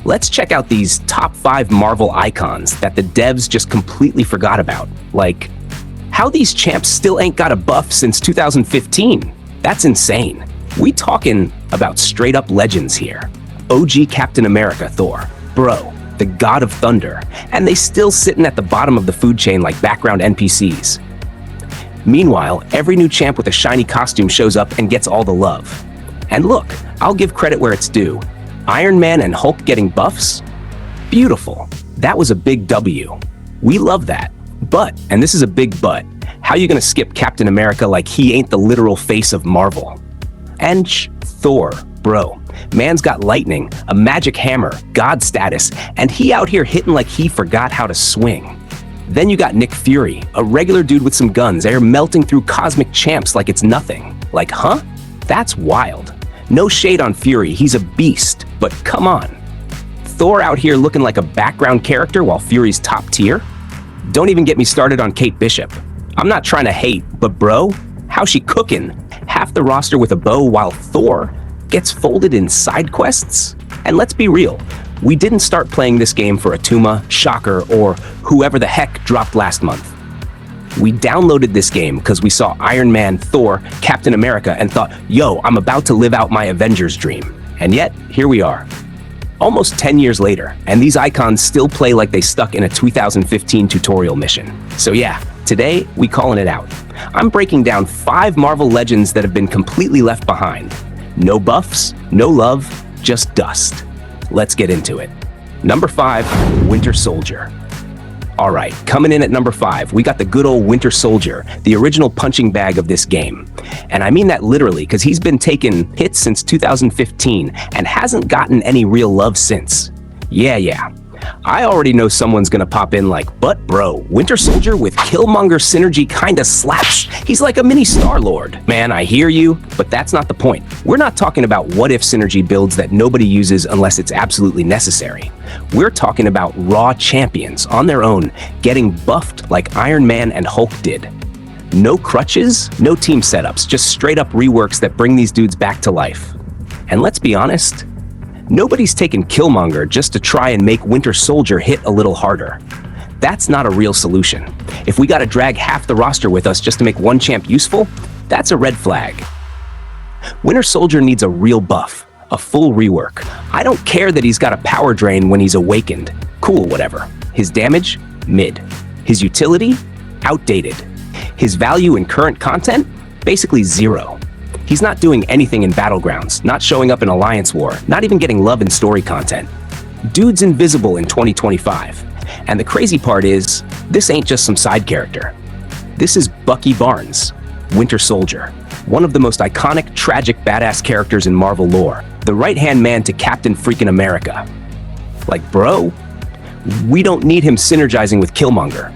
Let's check out these top 5 Marvel icons that the devs just completely forgot about. Like, how these champs still ain't got a buff since 2015. That's insane. We talking about straight up legends here. OG Captain America Thor, bro, the god of thunder, and they still sitting at the bottom of the food chain like background NPCs. Meanwhile, every new champ with a shiny costume shows up and gets all the love. And look, I'll give credit where it's due. Iron Man and Hulk getting buffs? Beautiful. That was a big W. We love that. But, and this is a big but, how you gonna skip Captain America like he ain't the literal face of Marvel? And Thor, bro. Man's got lightning, a magic hammer, god status, and he out here hitting like he forgot how to swing. Then you got Nick Fury, a regular dude with some guns, air melting through cosmic champs like it's nothing. Like, huh? That's wild. No shade on Fury, he's a beast, but come on. Thor out here looking like a background character while Fury's top tier? Don't even get me started on Kate Bishop. I'm not trying to hate, but bro, how's she cooking? Half the roster with a bow while Thor gets folded in side quests? And let's be real, we didn't start playing this game for Atuma, Shocker, or whoever the heck dropped last month. We downloaded this game because we saw Iron Man, Thor, Captain America, and thought, yo, I'm about to live out my Avengers dream. And yet, here we are. Almost 10 years later, and these icons still play like they stuck in a 2015 tutorial mission. So yeah, today, we calling it out. I'm breaking down 5 Marvel legends that have been completely left behind. No buffs, no love, just dust. Let's get into it. Number 5, Winter Soldier. All right, coming in at number 5, we got the good old Winter Soldier, the original punching bag of this game. And I mean that literally, because he's been taking hits since 2015 and hasn't gotten any real love since. Yeah. I already know someone's gonna pop in like, but bro, Winter Soldier with Killmonger synergy kinda slaps. He's like a mini Star-Lord. Man, I hear you, but that's not the point. We're not talking about what-if synergy builds that nobody uses unless it's absolutely necessary. We're talking about raw champions on their own, getting buffed like Iron Man and Hulk did. No crutches, no team setups, just straight up reworks that bring these dudes back to life. And let's be honest, nobody's taken Killmonger just to try and make Winter Soldier hit a little harder. That's not a real solution. If we gotta drag half the roster with us just to make one champ useful, that's a red flag. Winter Soldier needs a real buff, a full rework. I don't care that he's got a power drain when he's awakened. Cool, whatever. His damage? Mid. His utility? Outdated. His value in current content? Basically zero. He's not doing anything in Battlegrounds, not showing up in Alliance War, not even getting love in story content. Dude's invisible in 2025. And the crazy part is, this ain't just some side character. This is Bucky Barnes, Winter Soldier, one of the most iconic, tragic, badass characters in Marvel lore, the right-hand man to Captain freaking America. Like, bro, we don't need him synergizing with Killmonger.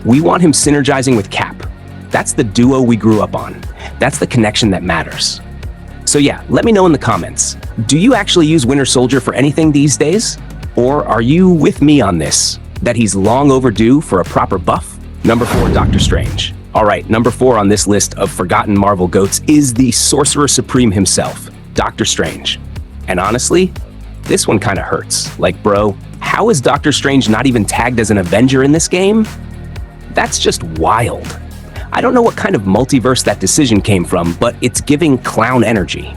We want him synergizing with Cap. That's the duo we grew up on. That's the connection that matters. So yeah, let me know in the comments. Do you actually use Winter Soldier for anything these days? Or are you with me on this, that he's long overdue for a proper buff? Number 4, Doctor Strange. All right, number 4 on this list of forgotten Marvel GOATs is the Sorcerer Supreme himself, Doctor Strange. And honestly, this one kind of hurts. Like, bro, how is Doctor Strange not even tagged as an Avenger in this game? That's just wild. I don't know what kind of multiverse that decision came from, but it's giving clown energy.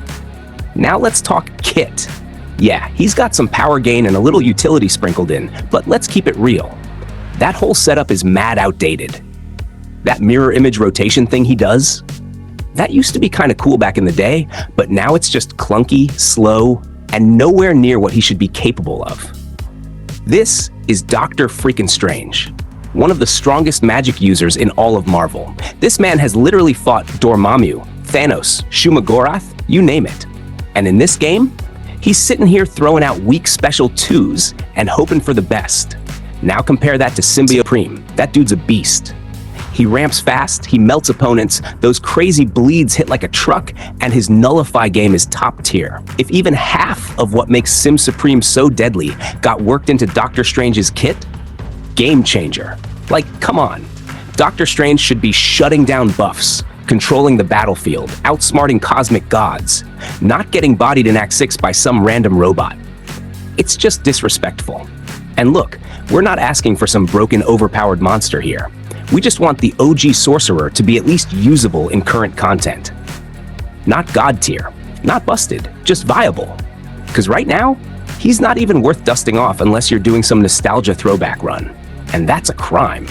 Now let's talk Kit. Yeah, he's got some power gain and a little utility sprinkled in, but let's keep it real. That whole setup is mad outdated. That mirror image rotation thing he does, that used to be kind of cool back in the day, but now it's just clunky, slow, and nowhere near what he should be capable of. This is Doctor freaking Strange, one of the strongest magic users in all of Marvel. This man has literally fought Dormammu, Thanos, Shumagorath, you name it. And in this game, he's sitting here throwing out weak special 2s and hoping for the best. Now compare that to Symbiote Supreme. That dude's a beast. He ramps fast, he melts opponents, those crazy bleeds hit like a truck, and his nullify game is top tier. If even half of what makes Sim Supreme so deadly got worked into Doctor Strange's kit, game changer. Like, come on. Doctor Strange should be shutting down buffs, controlling the battlefield, outsmarting cosmic gods, not getting bodied in Act 6 by some random robot. It's just disrespectful. And look, we're not asking for some broken, overpowered monster here. We just want the OG sorcerer to be at least usable in current content. Not god tier, not busted, just viable. Because right now, he's not even worth dusting off unless you're doing some nostalgia throwback run. And that's a crime.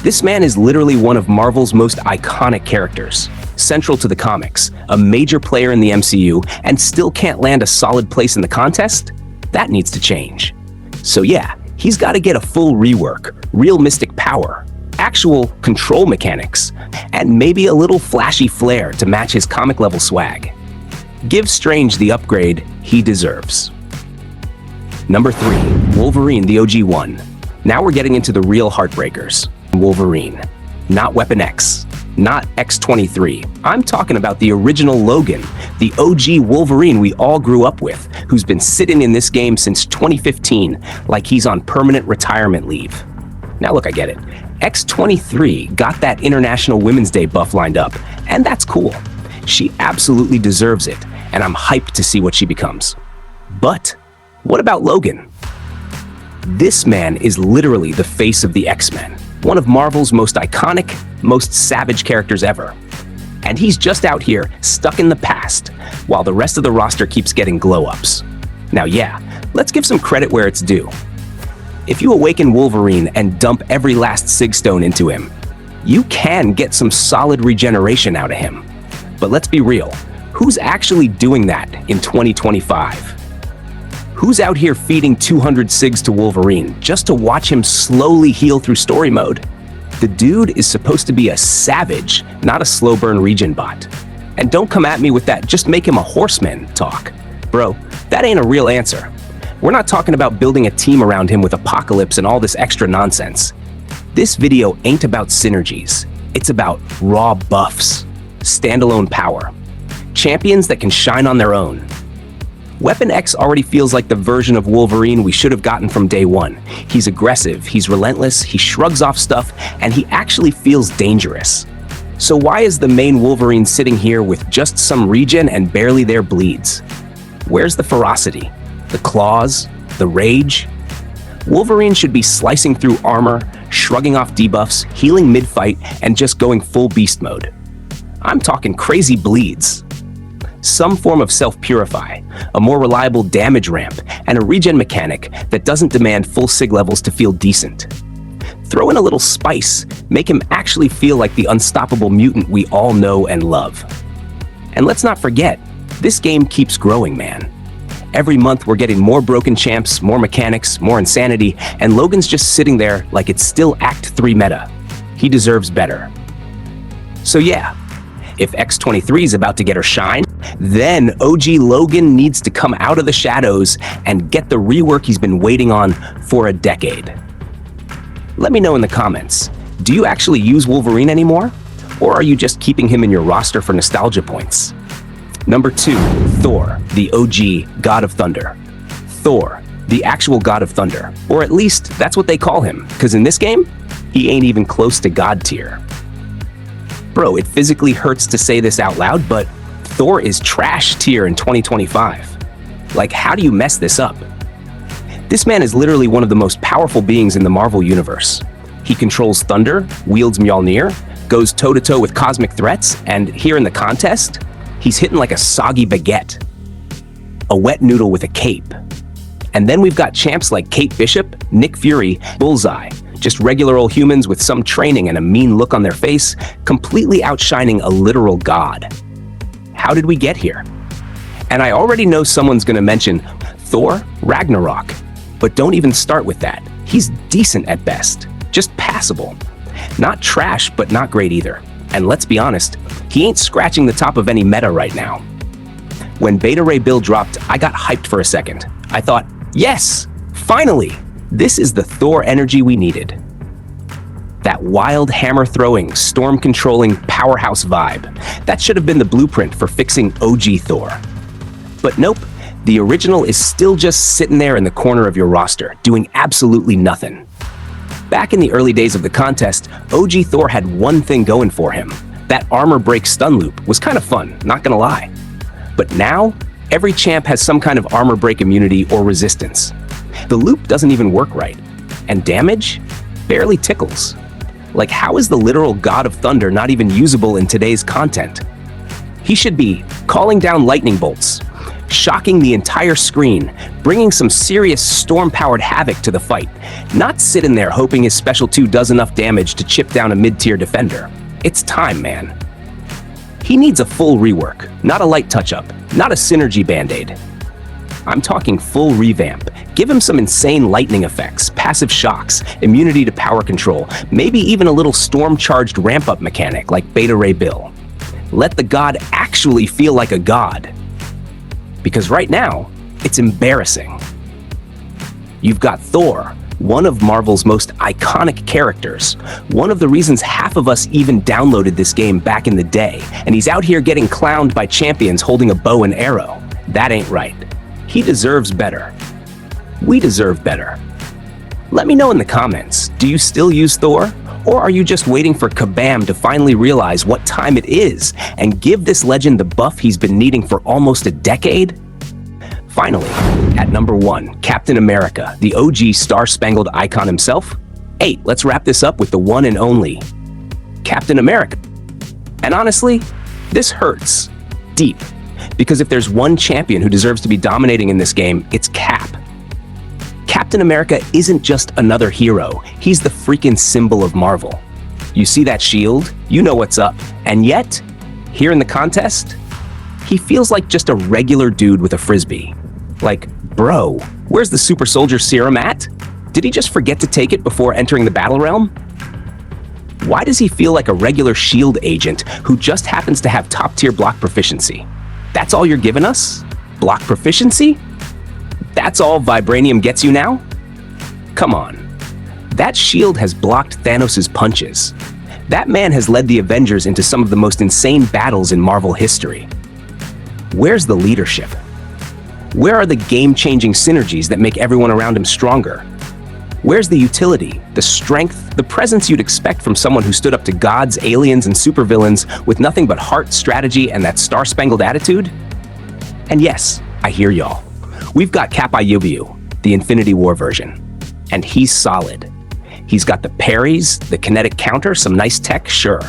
This man is literally one of Marvel's most iconic characters, central to the comics, a major player in the MCU, and still can't land a solid place in the contest? That needs to change. So yeah, he's got to get a full rework, real mystic power, actual control mechanics, and maybe a little flashy flair to match his comic-level swag. Give Strange the upgrade he deserves. Number 3, Wolverine, the OG one. Now we're getting into the real heartbreakers. Wolverine, not Weapon X, not X-23. I'm talking about the original Logan, the OG Wolverine we all grew up with, who's been sitting in this game since 2015 like he's on permanent retirement leave. Now look, I get it. X-23 got that International Women's Day buff lined up, and that's cool. She absolutely deserves it, and I'm hyped to see what she becomes. But what about Logan? This man is literally the face of the X-Men, one of Marvel's most iconic, most savage characters ever. And he's just out here, stuck in the past, while the rest of the roster keeps getting glow-ups. Now yeah, let's give some credit where it's due. If you awaken Wolverine and dump every last Sig Stone into him, you can get some solid regeneration out of him. But let's be real, who's actually doing that in 2025? Who's out here feeding 200 SIGs to Wolverine just to watch him slowly heal through story mode? The dude is supposed to be a savage, not a slow burn regen bot. And don't come at me with that "just make him a horseman" talk. Bro, that ain't a real answer. We're not talking about building a team around him with Apocalypse and all this extra nonsense. This video ain't about synergies. It's about raw buffs, standalone power, champions that can shine on their own. Weapon X already feels like the version of Wolverine we should have gotten from day one. He's aggressive, he's relentless, he shrugs off stuff, and he actually feels dangerous. So why is the main Wolverine sitting here with just some regen and barely their bleeds? Where's the ferocity? The claws? The rage? Wolverine should be slicing through armor, shrugging off debuffs, healing mid-fight, and just going full beast mode. I'm talking crazy bleeds. Some form of self-purify, a more reliable damage ramp, and a regen mechanic that doesn't demand full SIG levels to feel decent. Throw in a little spice, make him actually feel like the unstoppable mutant we all know and love. And let's not forget, this game keeps growing, man. Every month we're getting more broken champs, more mechanics, more insanity, and Logan's just sitting there like it's still Act 3 meta. He deserves better. So yeah, if X-23 is about to get her shine, then OG Logan needs to come out of the shadows and get the rework he's been waiting on for a decade. Let me know in the comments, do you actually use Wolverine anymore? Or are you just keeping him in your roster for nostalgia points? Number 2, Thor, the OG God of Thunder. Thor, the actual God of Thunder. Or at least, that's what they call him, because in this game, he ain't even close to God tier. Bro, it physically hurts to say this out loud, but Thor is trash tier in 2025. Like, how do you mess this up? This man is literally one of the most powerful beings in the Marvel universe. He controls thunder, wields Mjolnir, goes toe-to-toe with cosmic threats, and here in the contest, he's hitting like a soggy baguette. A wet noodle with a cape. And then we've got champs like Kate Bishop, Nick Fury, Bullseye, just regular old humans with some training and a mean look on their face, completely outshining a literal god. How did we get here? And I already know someone's gonna mention Thor Ragnarok, but don't even start with that. He's decent at best, just passable. Not trash, but not great either. And let's be honest, he ain't scratching the top of any meta right now. When Beta Ray Bill dropped, I got hyped for a second. I thought, yes, finally, this is the Thor energy we needed. That wild hammer-throwing, storm-controlling powerhouse vibe. That should have been the blueprint for fixing OG Thor. But nope, the original is still just sitting there in the corner of your roster, doing absolutely nothing. Back in the early days of the contest, OG Thor had one thing going for him. That armor break stun loop was kind of fun, not gonna lie. But now, Every champ has some kind of armor break immunity or resistance. The loop doesn't even work right. And damage? Barely tickles. Like, how is the literal God of Thunder not even usable in today's content? He should be calling down lightning bolts, shocking the entire screen, bringing some serious storm-powered havoc to the fight, not sitting there hoping his Special 2 does enough damage to chip down a mid-tier defender. It's time, man. He needs a full rework, not a light touch-up, not a synergy band-aid. I'm talking full revamp. Give him some insane lightning effects, passive shocks, immunity to power control, maybe even a little storm-charged ramp-up mechanic like Beta Ray Bill. Let the god actually feel like a god. Because right now, it's embarrassing. You've got Thor, one of Marvel's most iconic characters, one of the reasons half of us even downloaded this game back in the day, and he's out here getting clowned by champions holding a bow and arrow. That ain't right. He deserves better. We deserve better. Let me know in the comments, do you still use Thor? Or are you just waiting for KABAM to finally realize what time it is and give this legend the buff he's been needing for almost a decade? Finally, at number 1, Captain America, the OG star-spangled icon himself. 8, let's wrap this up with the one and only Captain America. And honestly, this hurts deep, because if there's one champion who deserves to be dominating in this game, it's Cap. Captain America isn't just another hero, he's the freaking symbol of Marvel. You see that shield? You know what's up. And yet, here in the contest, he feels like just a regular dude with a frisbee. Like, bro, where's the super soldier serum at? Did he just forget to take it before entering the battle realm? Why does he feel like a regular shield agent who just happens to have top-tier block proficiency? That's all you're giving us? Block proficiency? That's all Vibranium gets you now? Come on. That shield has blocked Thanos' punches. That man has led the Avengers into some of the most insane battles in Marvel history. Where's the leadership? Where are the game-changing synergies that make everyone around him stronger? Where's the utility, the strength, the presence you'd expect from someone who stood up to gods, aliens, and supervillains with nothing but heart, strategy, and that star-spangled attitude? And yes, I hear y'all. We've got KABAM, the Infinity War version, and he's solid. He's got the parries, the kinetic counter, some nice tech, sure.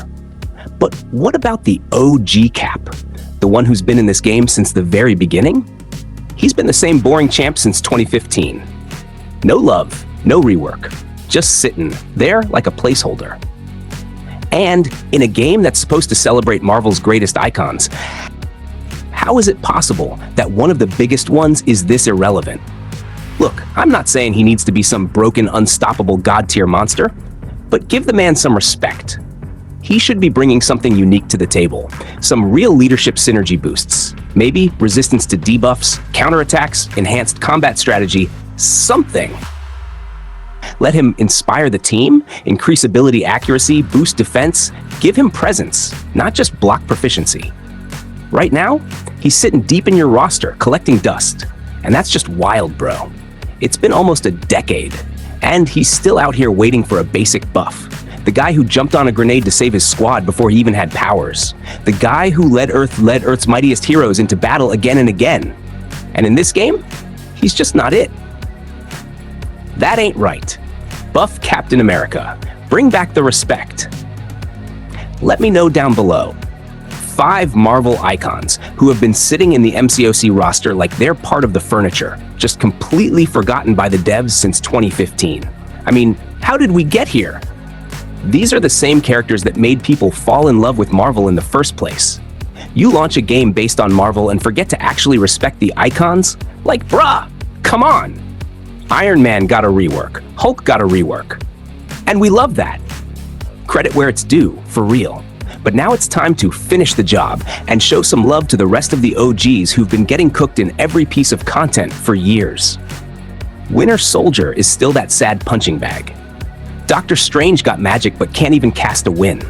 But what about the OG Cap? The one who's been in this game since the very beginning? He's been the same boring champ since 2015. No love, no rework, just sitting there like a placeholder. And in a game that's supposed to celebrate Marvel's greatest icons, how is it possible that one of the biggest ones is this irrelevant? Look, I'm not saying he needs to be some broken, unstoppable god-tier monster, but give the man some respect. He should be bringing something unique to the table, some real leadership synergy boosts, maybe resistance to debuffs, counterattacks, enhanced combat strategy, something. Let him inspire the team, increase ability accuracy, boost defense, give him presence, not just block proficiency. Right now, he's sitting deep in your roster, collecting dust. And that's just wild, bro. It's been almost a decade, and he's still out here waiting for a basic buff. The guy who jumped on a grenade to save his squad before he even had powers. The guy who led Earth's mightiest heroes into battle again and again. And in this game, he's just not it. That ain't right. Buff Captain America. Bring back the respect. Let me know down below. 5 Marvel icons who have been sitting in the MCOC roster like they're part of the furniture, just completely forgotten by the devs since 2015. I mean, how did we get here? These are the same characters that made people fall in love with Marvel in the first place. You launch a game based on Marvel and forget to actually respect the icons? Like, bruh, come on! Iron Man got a rework, Hulk got a rework. And we love that. Credit where it's due, for real. But now it's time to finish the job and show some love to the rest of the OGs who've been getting cooked in every piece of content for years. Winter Soldier is still that sad punching bag. Doctor Strange got magic but can't even cast a win.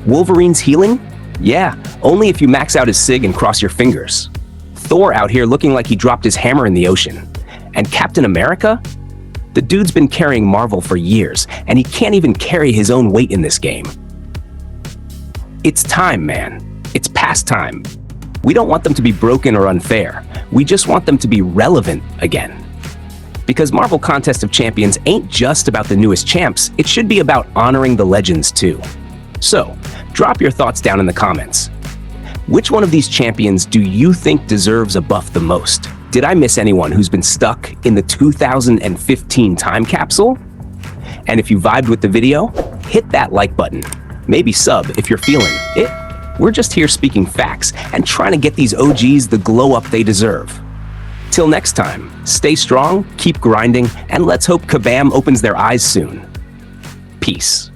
Wolverine's healing? Yeah, only if you max out his SIG and cross your fingers. Thor out here looking like he dropped his hammer in the ocean. And Captain America? The dude's been carrying Marvel for years, and he can't even carry his own weight in this game. It's time, man. It's past time. We don't want them to be broken or unfair. We just want them to be relevant again. Because Marvel Contest of Champions ain't just about the newest champs, it should be about honoring the legends too. So, drop your thoughts down in the comments. Which one of these champions do you think deserves a buff the most? Did I miss anyone who's been stuck in the 2015 time capsule? And if you vibed with the video, hit that like button. Maybe sub if you're feeling it. We're just here speaking facts and trying to get these OGs the glow up they deserve. Till next time, stay strong, keep grinding, and let's hope KABAM opens their eyes soon. Peace.